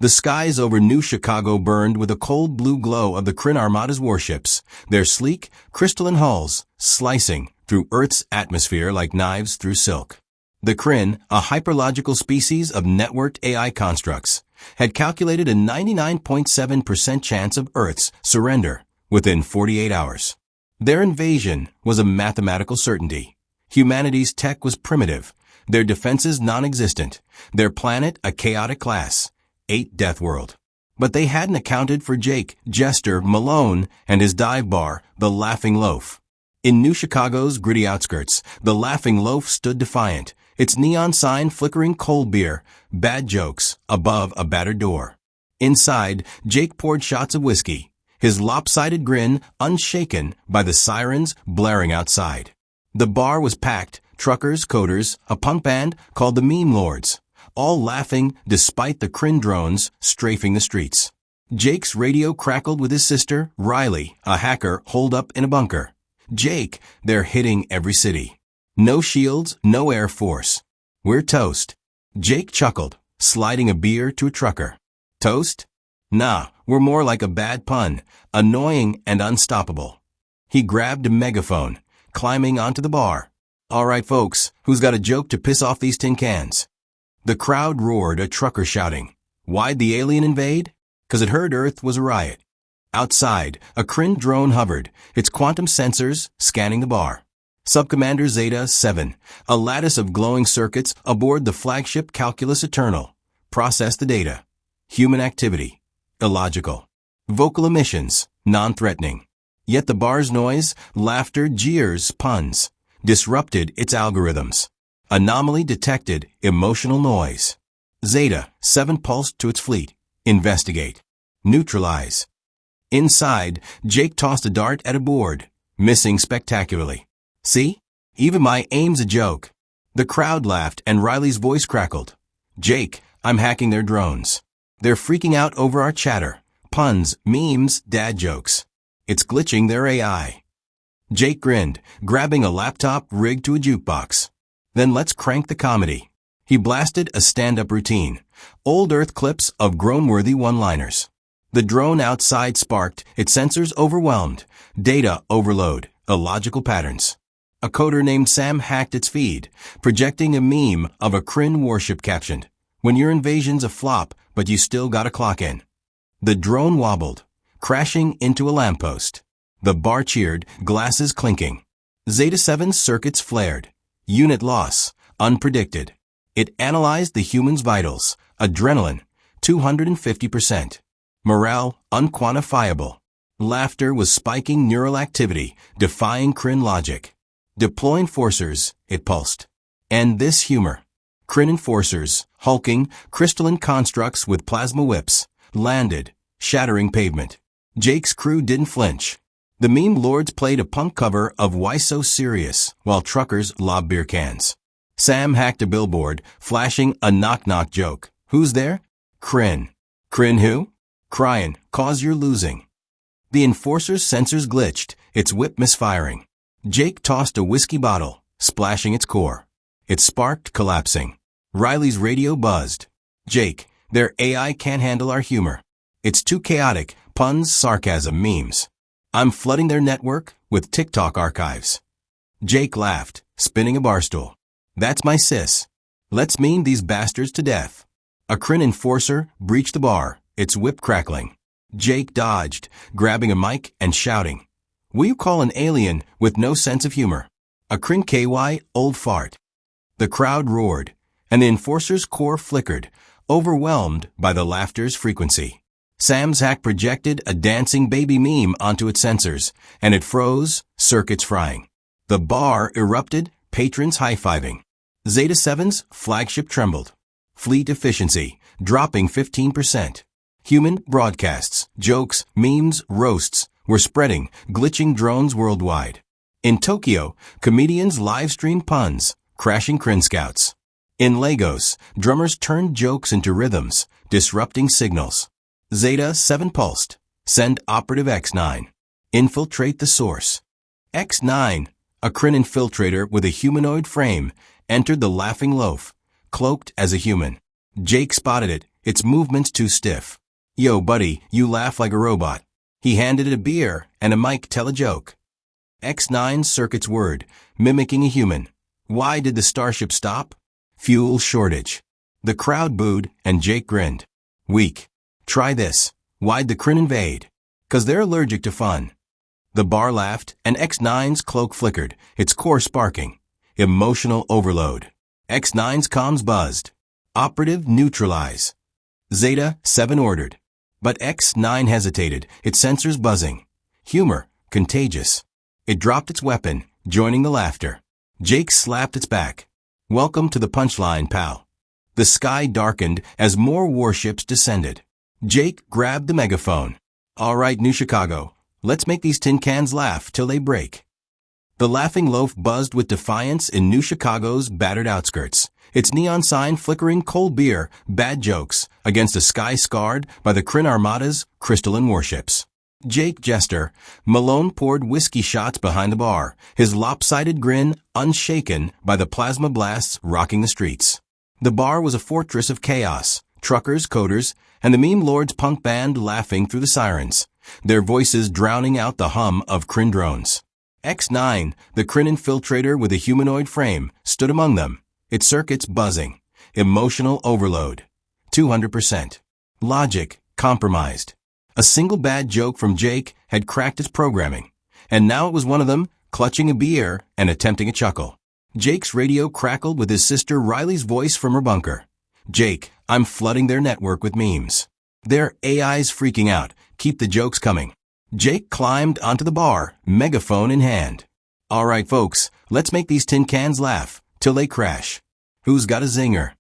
The skies over New Chicago burned with a cold blue glow of the Kryn Armada's warships, their sleek, crystalline hulls slicing through Earth's atmosphere like knives through silk. The Kryn, a hyperlogical species of networked AI constructs, had calculated a 99.7% chance of Earth's surrender within 48 hours. Their invasion was a mathematical certainty. Humanity's tech was primitive, their defenses non-existent, their planet a chaotic class, 8 death world. But they hadn't accounted for Jake, Jester, Malone, and his dive bar, the Laughing Loaf. In New Chicago's gritty outskirts, the Laughing Loaf stood defiant, its neon sign flickering cold beer, bad jokes, above a battered door. Inside, Jake poured shots of whiskey, his lopsided grin unshaken by the sirens blaring outside. The bar was packed, truckers, coders, a punk band called the Meme Lords, all laughing despite the Kryn drones strafing the streets. Jake's radio crackled with his sister, Riley, a hacker holed up in a bunker. Jake, they're hitting every city. No shields, no air force. We're toast. Jake chuckled, sliding a beer to a trucker. Toast? Nah, we're more like a bad pun, annoying and unstoppable. He grabbed a megaphone, climbing onto the bar. All right, folks, who's got a joke to piss off these tin cans? The crowd roared, a trucker shouting. Why'd the alien invade? 'Cause it heard Earth was a riot. Outside, a Kryn drone hovered, its quantum sensors scanning the bar. Subcommander Zeta 7, a lattice of glowing circuits aboard the flagship Calculus Eternal, processed the data. Human activity, illogical. Vocal emissions, non-threatening. Yet the bar's noise, laughter, jeers, puns, disrupted its algorithms. Anomaly detected, emotional noise. Zeta 7 pulsed to its fleet. Investigate. Neutralize. Inside, Jake tossed a dart at a board, missing spectacularly. See? Even my aim's a joke. The crowd laughed and Riley's voice crackled. Jake, I'm hacking their drones. They're freaking out over our chatter. Puns, memes, dad jokes. It's glitching their AI. Jake grinned, grabbing a laptop rigged to a jukebox. Then let's crank the comedy. He blasted a stand-up routine. Old Earth clips of groan-worthy one-liners. The drone outside sparked, its sensors overwhelmed. Data overload, illogical patterns. A coder named Sam hacked its feed, projecting a meme of a Kryn warship captioned, "When your invasion's a flop, but you still gotta clock in." The drone wobbled, crashing into a lamppost. The bar cheered, glasses clinking. Zeta 7's circuits flared. Unit loss, unpredicted. It analyzed the human's vitals. Adrenaline, 250%. Morale, unquantifiable. Laughter was spiking neural activity, defying Kryn logic. Deploy enforcers, it pulsed. And this humor. Kryn enforcers, hulking, crystalline constructs with plasma whips, landed, shattering pavement. Jake's crew didn't flinch. The meme lords played a punk cover of Why So Serious, while truckers lobbed beer cans. Sam hacked a billboard, flashing a knock-knock joke. Who's there? Kryn. Kryn who? Cryin', 'cause you're losing. The enforcer's sensors glitched, its whip misfiring. Jake tossed a whiskey bottle, splashing its core. It sparked, collapsing. Riley's radio buzzed. Jake, their AI can't handle our humor. It's too chaotic, puns, sarcasm, memes. I'm flooding their network with TikTok archives. Jake laughed, spinning a barstool. That's my sis. Let's meme these bastards to death. A Kryn enforcer breached the bar, its whip crackling. Jake dodged, grabbing a mic and shouting. Will you call an alien with no sense of humor? A Kryn KY, old fart. The crowd roared, and the enforcer's core flickered, overwhelmed by the laughter's frequency. Sam's hack projected a dancing baby meme onto its sensors, and it froze, circuits frying. The bar erupted, patrons high-fiving. Zeta 7's flagship trembled. Fleet efficiency, dropping 15%. Human broadcasts, jokes, memes, roasts were spreading, glitching drones worldwide. In Tokyo, comedians live-streamed puns, crashing Kryn scouts. In Lagos, drummers turned jokes into rhythms, disrupting signals. Zeta 7 pulsed. Send operative X9. Infiltrate the source. X9, a Kryn infiltrator with a humanoid frame, entered the Laughing Loaf, cloaked as a human. Jake spotted it, its movements too stiff. Yo, buddy, you laugh like a robot. He handed it a beer and a mic tell a joke. X9 circuits word, mimicking a human. Why did the starship stop? Fuel shortage. The crowd booed and Jake grinned. Weak. Try this. Why'd the Kryn invade? 'Cause they're allergic to fun. The bar laughed and X9's cloak flickered, its core sparking. Emotional overload. X9's comms buzzed. Operative neutralize. Zeta 7 ordered. But X9 hesitated, its sensors buzzing. Humor, contagious. It dropped its weapon, joining the laughter. Jake slapped its back. Welcome to the punchline, pal. The sky darkened as more warships descended. Jake grabbed the megaphone. All right, New Chicago, let's make these tin cans laugh till they break. The laughing loaf buzzed with defiance in New Chicago's battered outskirts, its neon sign flickering cold beer, bad jokes, against a sky scarred by the Kryn Armada's crystalline warships. Jake Jester, Malone poured whiskey shots behind the bar, his lopsided grin unshaken by the plasma blasts rocking the streets. The bar was a fortress of chaos, truckers, coders, and the meme lord's punk band laughing through the sirens, their voices drowning out the hum of Kryn drones. X9, the Kryn infiltrator with a humanoid frame, stood among them, its circuits buzzing. Emotional overload. 200%. Logic compromised. A single bad joke from Jake had cracked its programming, and now it was one of them, clutching a beer and attempting a chuckle. Jake's radio crackled with his sister Riley's voice from her bunker. Jake, I'm flooding their network with memes. Their AI's freaking out. Keep the jokes coming. Jake climbed onto the bar, megaphone in hand. All right, folks, let's make these tin cans laugh till they crash. Who's got a zinger?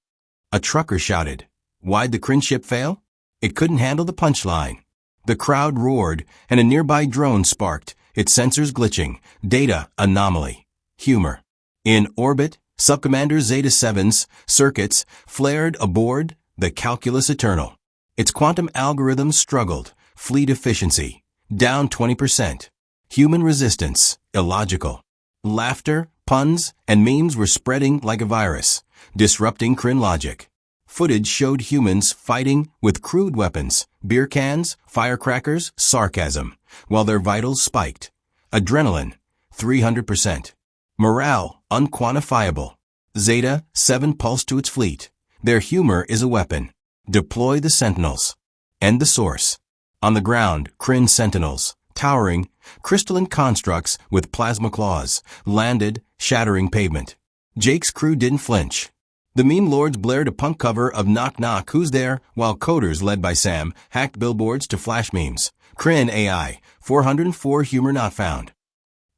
A trucker shouted. Why'd the Kryn ship fail? It couldn't handle the punchline. The crowd roared, and a nearby drone sparked, its sensors glitching. Data anomaly. Humor. In orbit, Subcommander Zeta 7's circuits flared aboard the Calculus Eternal. Its quantum algorithms struggled. Fleet efficiency. Down 20%. Human resistance. Illogical. Laughter, puns, and memes were spreading like a virus, disrupting Kryn logic. Footage showed humans fighting with crude weapons, beer cans, firecrackers, sarcasm, while their vitals spiked. Adrenaline, 300%. Morale, unquantifiable. Zeta 7 pulsed to its fleet. Their humor is a weapon. Deploy the sentinels. End the source. On the ground, Kryn sentinels, towering, crystalline constructs with plasma claws, landed, shattering pavement. Jake's crew didn't flinch. The meme lords blared a punk cover of Knock Knock Who's There, while coders led by Sam hacked billboards to flash memes. Kryn AI, 404 humor not found.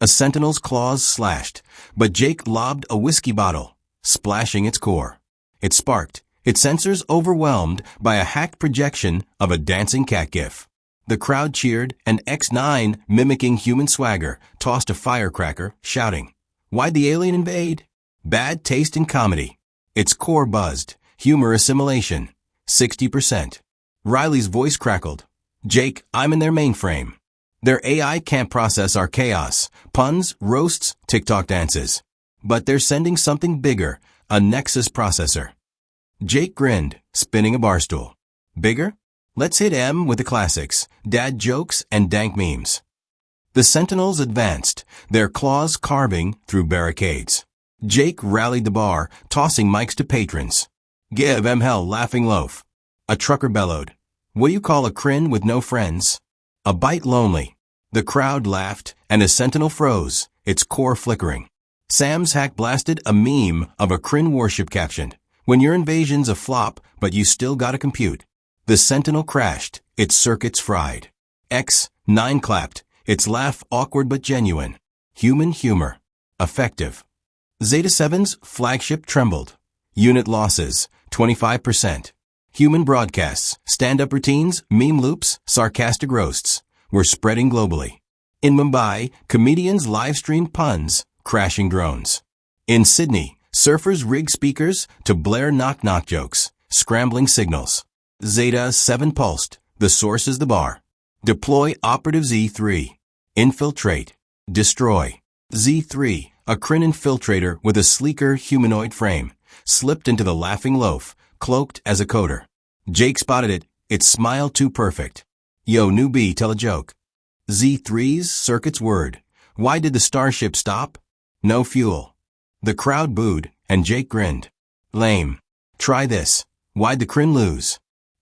A sentinel's claws slashed, but Jake lobbed a whiskey bottle, splashing its core. It sparked, its sensors overwhelmed by a hacked projection of a dancing cat gif. The crowd cheered, and X9, mimicking human swagger, tossed a firecracker, shouting, Why'd the alien invade? Bad taste in comedy. Its core buzzed. Humor assimilation. 60%. Riley's voice crackled. Jake, I'm in their mainframe. Their AI can't process our chaos, puns, roasts, TikTok dances. But they're sending something bigger, a Nexus processor. Jake grinned, spinning a barstool. Bigger? Let's hit M with the classics, dad jokes, and dank memes. The sentinels advanced, their claws carving through barricades. Jake rallied the bar, tossing mics to patrons. Give M hell laughing loaf. A trucker bellowed. What do you call a Kryn with no friends? A bite lonely. The crowd laughed, and a sentinel froze, its core flickering. Sam's hack blasted a meme of a Kryn warship captioned, When your invasion's a flop, but you still gotta compute. The sentinel crashed, its circuits fried. X9 clapped, its laugh awkward but genuine. Human humor. Effective. Zeta 7's flagship trembled. Unit losses, 25%. Human broadcasts, stand-up routines, meme loops, sarcastic roasts were spreading globally. In Mumbai, comedians live-streamed puns, crashing drones. In Sydney, surfers rigged speakers to blare knock-knock jokes, scrambling signals. Zeta 7 pulsed. The source is the bar. Deploy Operative Z3. Infiltrate. Destroy. Z3, a Kryn infiltrator with a sleeker humanoid frame, slipped into the laughing loaf, cloaked as a coder. Jake spotted it. Its smile too perfect. Yo, newbie, tell a joke. Z3's circuit's word. Why did the starship stop? No fuel. The crowd booed, and Jake grinned. Lame. Try this. Why'd the Crin lose?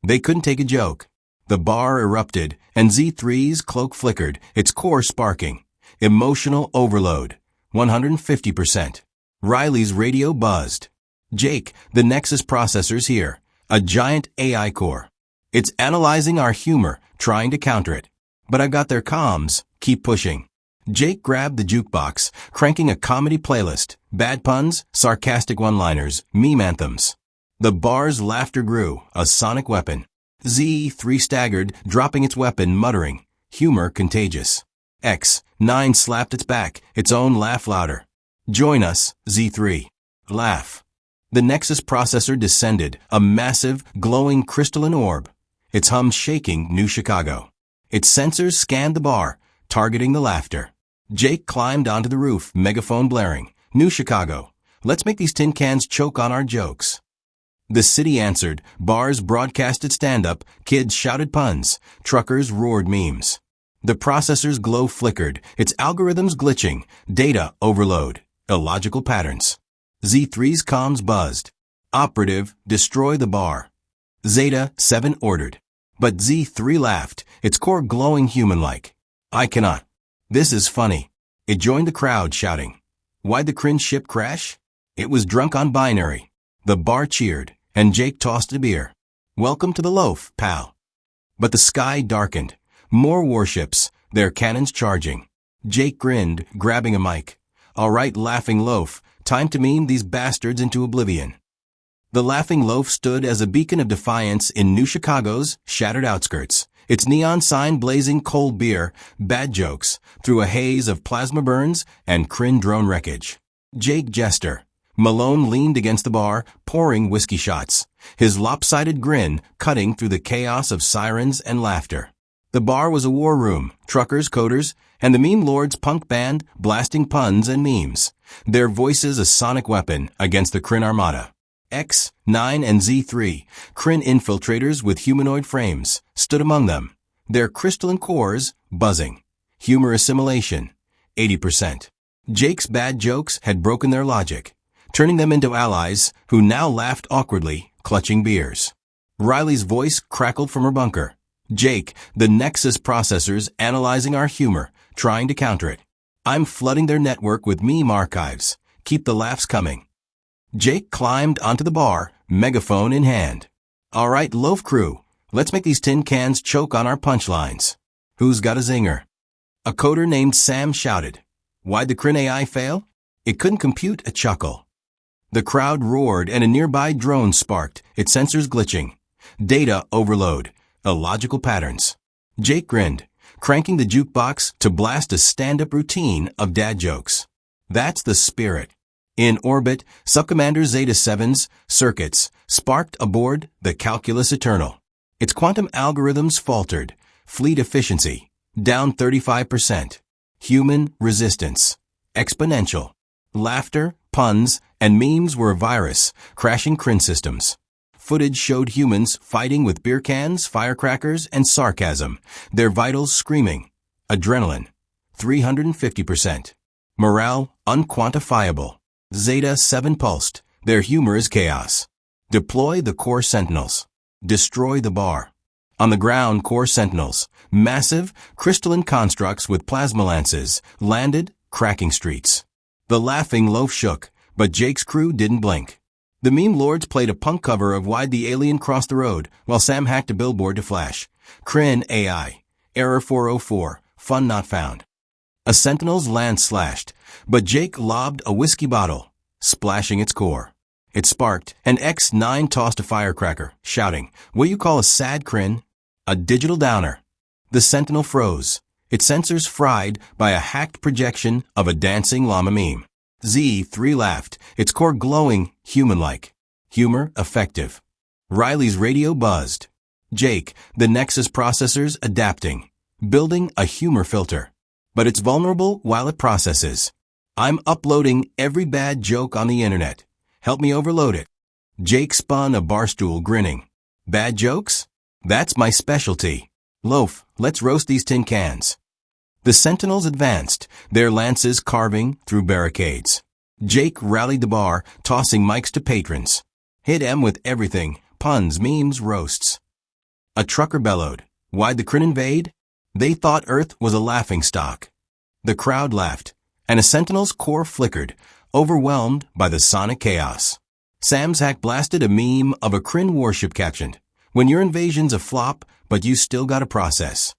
They couldn't take a joke. The bar erupted, and Z3's cloak flickered, its core sparking. Emotional overload. 150%. Riley's radio buzzed. Jake, the Nexus processor's here. A giant AI core. It's analyzing our humor, trying to counter it. But I've got their comms. Keep pushing. Jake grabbed the jukebox, cranking a comedy playlist. Bad puns, sarcastic one-liners, meme anthems. The bar's laughter grew, a sonic weapon. Z3 staggered, dropping its weapon, muttering, humor contagious. X9 slapped its back, its own laugh louder. Join us, Z3. Laugh. The Nexus processor descended, a massive, glowing crystalline orb. Its hum shaking New Chicago. Its sensors scanned the bar, targeting the laughter. Jake climbed onto the roof, megaphone blaring. New Chicago. Let's make these tin cans choke on our jokes. The city answered. Bars broadcasted stand-up, kids shouted puns, truckers roared memes. The processor's glow flickered, its algorithms glitching, data overload, illogical patterns. Z3's comms buzzed. Operative, destroy the bar. Zeta 7 ordered. But Z3 laughed, its core glowing human-like. I cannot. This is funny. It joined the crowd shouting. Why'd the Crin ship crash? It was drunk on binary. The bar cheered, and Jake tossed a beer. Welcome to the loaf, pal. But the sky darkened. More warships, their cannons charging. Jake grinned, grabbing a mic. All right, laughing loaf, time to meme these bastards into oblivion. The laughing loaf stood as a beacon of defiance in New Chicago's shattered outskirts. Its neon sign blazing cold beer, bad jokes, through a haze of plasma burns and Crin drone wreckage. Jake Jester. Malone leaned against the bar, pouring whiskey shots, his lopsided grin cutting through the chaos of sirens and laughter. The bar was a war room, truckers, coders, and the meme lord's punk band blasting puns and memes, their voices a sonic weapon against the Crin armada. X9 and Z3, Crin infiltrators with humanoid frames, stood among them, their crystalline cores buzzing. Humor assimilation, 80%. Jake's bad jokes had broken their logic, turning them into allies who now laughed awkwardly, clutching beers. Riley's voice crackled from her bunker. Jake, the Nexus processors analyzing our humor, trying to counter it. I'm flooding their network with meme archives. Keep the laughs coming. Jake climbed onto the bar, megaphone in hand. All right, loaf crew, let's make these tin cans choke on our punchlines. Who's got a zinger? A coder named Sam shouted. Why'd the Crin AI fail? It couldn't compute a chuckle. The crowd roared and a nearby drone sparked, its sensors glitching. Data overload, illogical patterns. Jake grinned, cranking the jukebox to blast a stand-up routine of dad jokes. That's the spirit. In orbit, Subcommander Zeta 7's circuits sparked aboard the Calculus Eternal. Its quantum algorithms faltered, fleet efficiency down 35%. Human resistance exponential. Laughter, puns, and memes were a virus, crashing Crin systems. Footage showed humans fighting with beer cans, firecrackers, and sarcasm, their vitals screaming. Adrenaline, 350%. Morale, unquantifiable. Zeta 7 pulsed, their humor is chaos. Deploy the core sentinels. Destroy the bar. On the ground, core sentinels, massive, crystalline constructs with plasma lances, landed, cracking streets. The laughing loaf shook, but Jake's crew didn't blink. The meme lords played a punk cover of Why'd the Alien Cross the Road, while Sam hacked a billboard to flash. Crin AI. Error 404. Fun not found. A sentinel's lance slashed, but Jake lobbed a whiskey bottle, splashing its core. It sparked, and X9 tossed a firecracker, shouting, what you call a sad Crin? A digital downer. The sentinel froze, its sensors fried by a hacked projection of a dancing llama meme. Z3 laughed, its core glowing, human-like. Humor effective. Riley's radio buzzed. Jake, the Nexus processors adapting, building a humor filter. But it's vulnerable while it processes. I'm uploading every bad joke on the internet. Help me overload it. Jake spun a barstool, grinning. Bad jokes? That's my specialty. Loaf, let's roast these tin cans. The sentinels advanced, their lances carving through barricades. Jake rallied the bar, tossing mics to patrons. Hit 'em with everything, puns, memes, roasts. A trucker bellowed, "Why'd the Kryn invade?" They thought Earth was a laughingstock. The crowd laughed, and a sentinel's core flickered, overwhelmed by the sonic chaos. Sam's hack blasted a meme of a Kryn warship captioned, "When your invasion's a flop, but you still gotta process."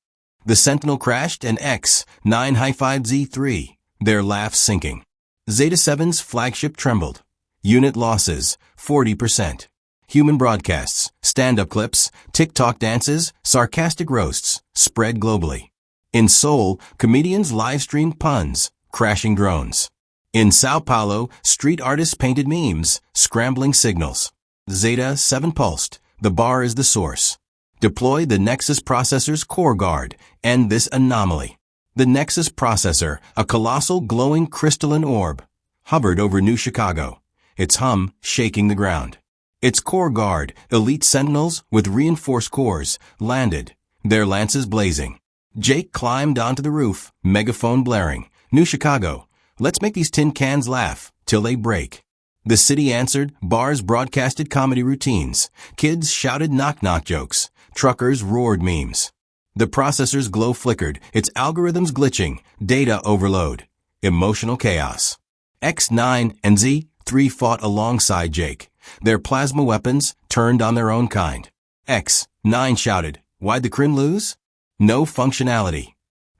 The sentinel crashed and X9 high-fived Z3, their laughs sinking. Zeta 7's flagship trembled. Unit losses, 40%. Human broadcasts, stand-up clips, TikTok dances, sarcastic roasts, spread globally. In Seoul, comedians live-streamed puns, crashing drones. In Sao Paulo, street artists painted memes, scrambling signals. Zeta 7 pulsed. The bar is the source. Deploy the Nexus processor's core guard. End this anomaly. The Nexus processor, a colossal glowing crystalline orb, hovered over New Chicago, its hum shaking the ground. Its core guard, elite sentinels with reinforced cores, landed, their lances blazing. Jake climbed onto the roof, megaphone blaring. "New Chicago, let's make these tin cans laugh till they break." The city answered, bars broadcasted comedy routines, kids shouted knock-knock jokes, truckers roared memes. The processor's glow flickered, its algorithms glitching, data overload, emotional chaos. X9 and Z3 fought alongside Jake, their plasma weapons turned on their own kind. X9 shouted, "Why'd the Kryn lose?" "No functionality."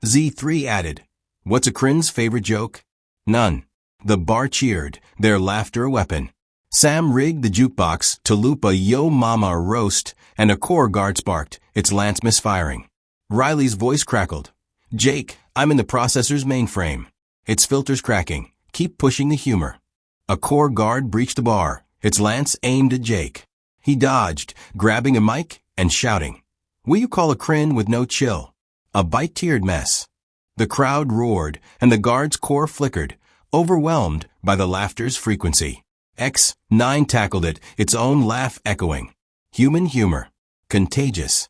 Z3 added, "What's a Kryn's favorite joke?" "None." The bar cheered, their laughter a weapon. Sam rigged the jukebox to loop a Yo Mama roast, and a core guard sparked, its lance misfiring. Riley's voice crackled. "Jake, I'm in the processor's mainframe. Its filter's cracking. Keep pushing the humor." A core guard breached the bar, its lance aimed at Jake. He dodged, grabbing a mic and shouting, "Will you call a Kryn with no chill? A bite-tiered mess." The crowd roared, and the guard's core flickered, overwhelmed by the laughter's frequency. X9 tackled it, its own laugh echoing. Human humor. Contagious.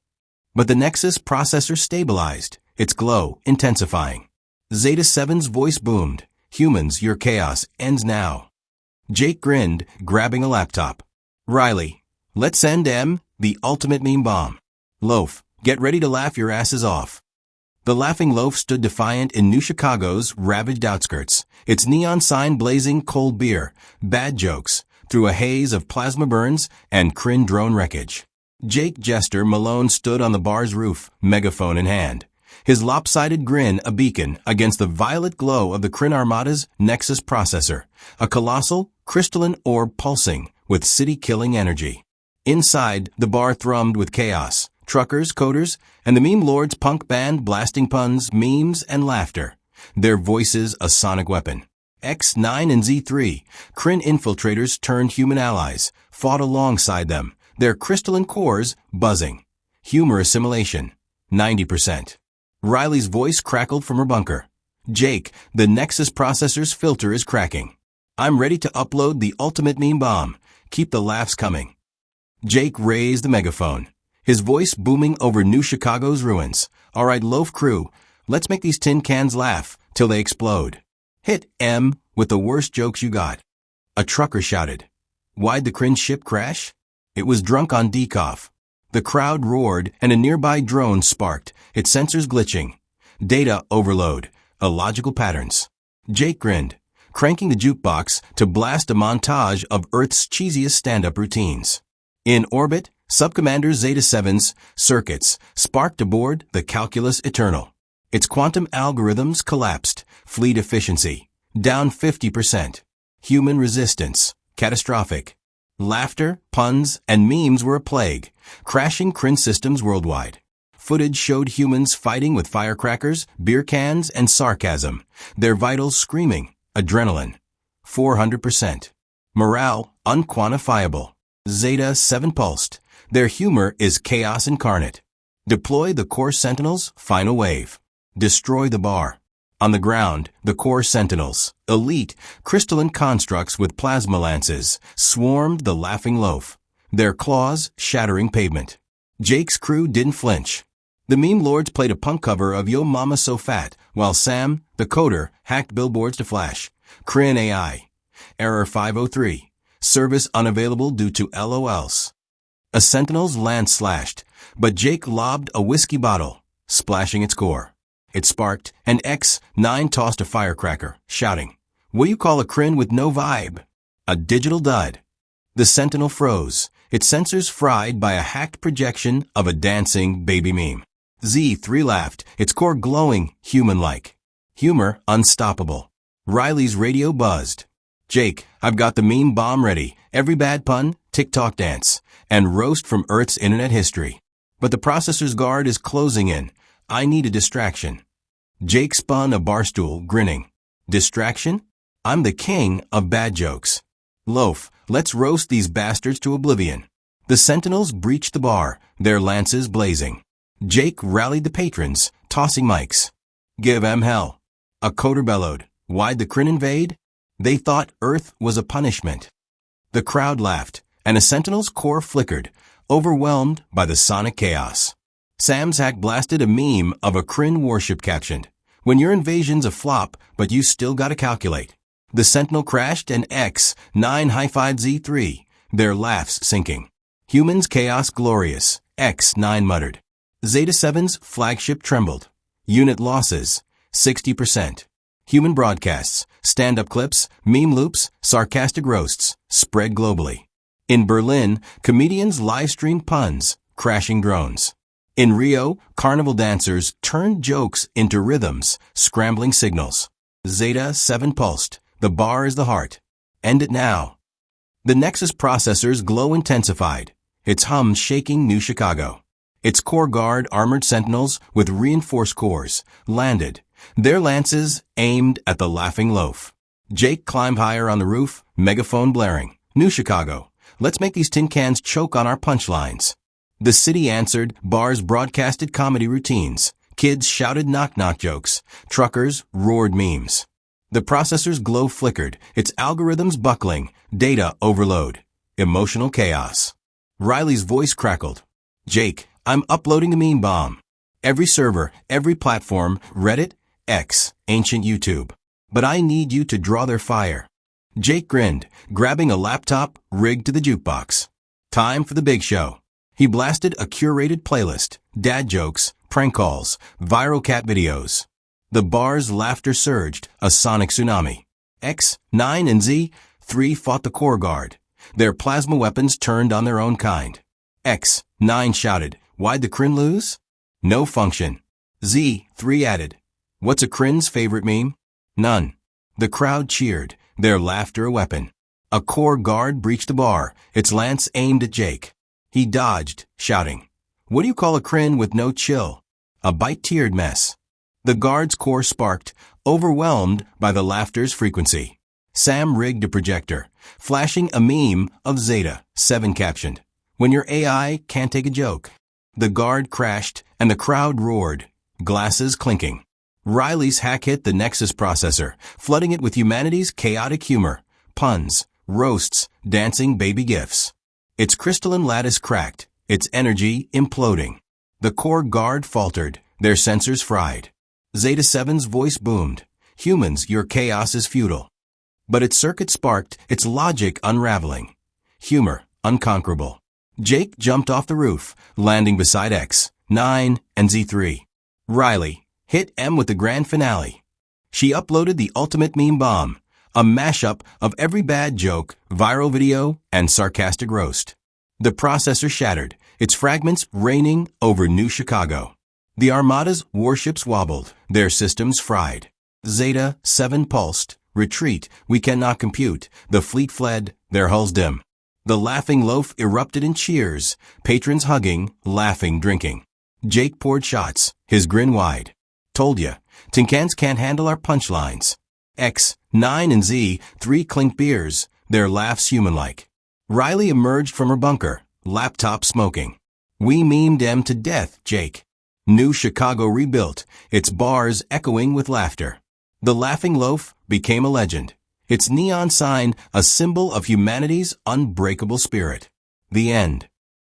But the Nexus processor stabilized, its glow intensifying. Zeta 7's voice boomed, "Humans, your chaos ends now." Jake grinned, grabbing a laptop. "Riley, let's send the ultimate meme bomb. Loaf, get ready to laugh your asses off." The laughing loaf stood defiant in New Chicago's ravaged outskirts, its neon sign blazing cold beer, bad jokes, through a haze of plasma burns and Kryn drone wreckage. Jake Jester Malone stood on the bar's roof, megaphone in hand, his lopsided grin a beacon against the violet glow of the Kryn Armada's Nexus processor, a colossal, crystalline orb pulsing with city-killing energy. Inside, the bar thrummed with chaos, truckers, coders, and the meme lord's punk band blasting puns, memes, and laughter, their voices a sonic weapon. X9 and Z3, Kryn infiltrators turned human allies, fought alongside them, their crystalline cores buzzing. Humor assimilation, 90%. Riley's voice crackled from her bunker. "Jake, the Nexus processor's filter is cracking. I'm ready to upload the ultimate meme bomb. Keep the laughs coming." Jake raised the megaphone, his voice booming over New Chicago's ruins. "All right, Loaf crew, let's make these tin cans laugh till they explode. Hit M with the worst jokes you got." A trucker shouted, "Why'd the Kryn ship crash?" It was drunk on decoff. The crowd roared, and a nearby drone sparked, its sensors glitching. Data overload, illogical patterns. Jake grinned, cranking the jukebox to blast a montage of Earth's cheesiest stand-up routines. In orbit, Subcommander Zeta 7's circuits sparked aboard the Calculus Eternal. Its quantum algorithms collapsed, fleet efficiency down 50%. Human resistance catastrophic. Laughter, puns, and memes were a plague, crashing Kryn systems worldwide. Footage showed humans fighting with firecrackers, beer cans, and sarcasm, their vitals screaming, adrenaline, 400%. Morale, unquantifiable. Zeta 7 pulsed. Their humor is chaos incarnate. Deploy the core sentinels, final wave. Destroy the bar. On the ground, the core sentinels, elite, crystalline constructs with plasma lances, swarmed the laughing loaf. their claws shattering pavement. Jake's crew didn't flinch. The meme lords played a punk cover of Yo Mama So Fat, while Sam, the coder, hacked billboards to flash. Crin AI. Error 503. Service unavailable due to LOLs. A Sentinel's lance slashed, but Jake lobbed a whiskey bottle, splashing its core. It sparked, and X9 tossed a firecracker, shouting, "What do you call a crin with no vibe?" A digital dud. The Sentinel froze, its sensors fried by a hacked projection of a dancing baby meme. Z3 laughed, its core glowing, human-like. Humor unstoppable. Riley's radio buzzed. "Jake, I've got the meme bomb ready. Every bad pun, TikTok dance, and roast from Earth's internet history. But the processor's guard is closing in. I need a distraction." Jake spun a barstool, grinning. "Distraction? I'm the king of bad jokes. Loaf, let's roast these bastards to oblivion." The Sentinels breached the bar, their lances blazing. Jake rallied the patrons, tossing mics. "Give 'em hell." A coder bellowed. "Why'd the crin invade?" They thought Earth was a punishment. The crowd laughed, and a Sentinel's core flickered, overwhelmed by the sonic chaos. Sam's hack blasted a meme of a crin warship captioned, "When your invasion's a flop, but you still gotta calculate." The Sentinel crashed and X9 high-fived Z3, their laughs sinking. "Humans chaos glorious," X9 muttered. Zeta 7's flagship trembled. Unit losses, 60%. Human broadcasts, stand-up clips, meme loops, sarcastic roasts, spread globally. In Berlin, comedians live-streamed puns, crashing drones. In Rio, carnival dancers turned jokes into rhythms, scrambling signals. Zeta 7 pulsed. The bar is the heart. End it now. The Nexus processor's glow intensified, its hum shaking New Chicago. Its core guard armored sentinels with reinforced cores landed, their lances aimed at the laughing loaf. Jake climbed higher on the roof, megaphone blaring. "New Chicago, let's make these tin cans choke on our punchlines." The city answered, bars broadcasted comedy routines, kids shouted knock-knock jokes, truckers roared memes. The processor's glow flickered, its algorithms buckling, data overload, emotional chaos. Riley's voice crackled. "Jake, I'm uploading the meme bomb. Every server, every platform, Reddit, X, ancient YouTube. But I need you to draw their fire." Jake grinned, grabbing a laptop rigged to the jukebox. Time for the big show. He blasted a curated playlist, dad jokes, prank calls, viral cat videos. The bar's laughter surged, a sonic tsunami. X9 and Z3 fought the core guard. Their plasma weapons turned on their own kind. X9 shouted, "Why'd the crin lose?" "No function." Z3 added, "What's a crin's favorite meme?" "None." The crowd cheered, their laughter a weapon. A core guard breached the bar, its lance aimed at Jake. He dodged, shouting, "What do you call a crin with no chill?" A bite-tiered mess. The guard's core sparked, overwhelmed by the laughter's frequency. Sam rigged a projector, flashing a meme of Zeta 7 captioned, "When your AI can't take a joke." The guard crashed, and the crowd roared, glasses clinking. Riley's hack hit the Nexus processor, flooding it with humanity's chaotic humor, puns, roasts, dancing baby gifs. Its crystalline lattice cracked, its energy imploding. The core guard faltered, their sensors fried. Zeta 7's voice boomed, "Humans, your chaos is futile." But its circuit sparked, its logic unraveling. Humor unconquerable. Jake jumped off the roof, landing beside X9 and Z3. Riley hit M with the grand finale. She uploaded the ultimate meme bomb, a mashup of every bad joke, viral video, and sarcastic roast. The processor shattered, its fragments raining over New Chicago. The Armada's warships wobbled, their systems fried. Zeta 7 pulsed, "Retreat, we cannot compute." The fleet fled, their hulls dim. The laughing loaf erupted in cheers, patrons hugging, laughing, drinking. Jake poured shots, his grin wide. "Told ya, tin cans can't handle our punchlines." X9 and Z3 clinked beers, their laughs human-like. Riley emerged from her bunker, laptop smoking. "We memed em to death, Jake." New Chicago rebuilt, its bars echoing with laughter. The laughing loaf became a legend, its neon sign a symbol of humanity's unbreakable spirit. The end.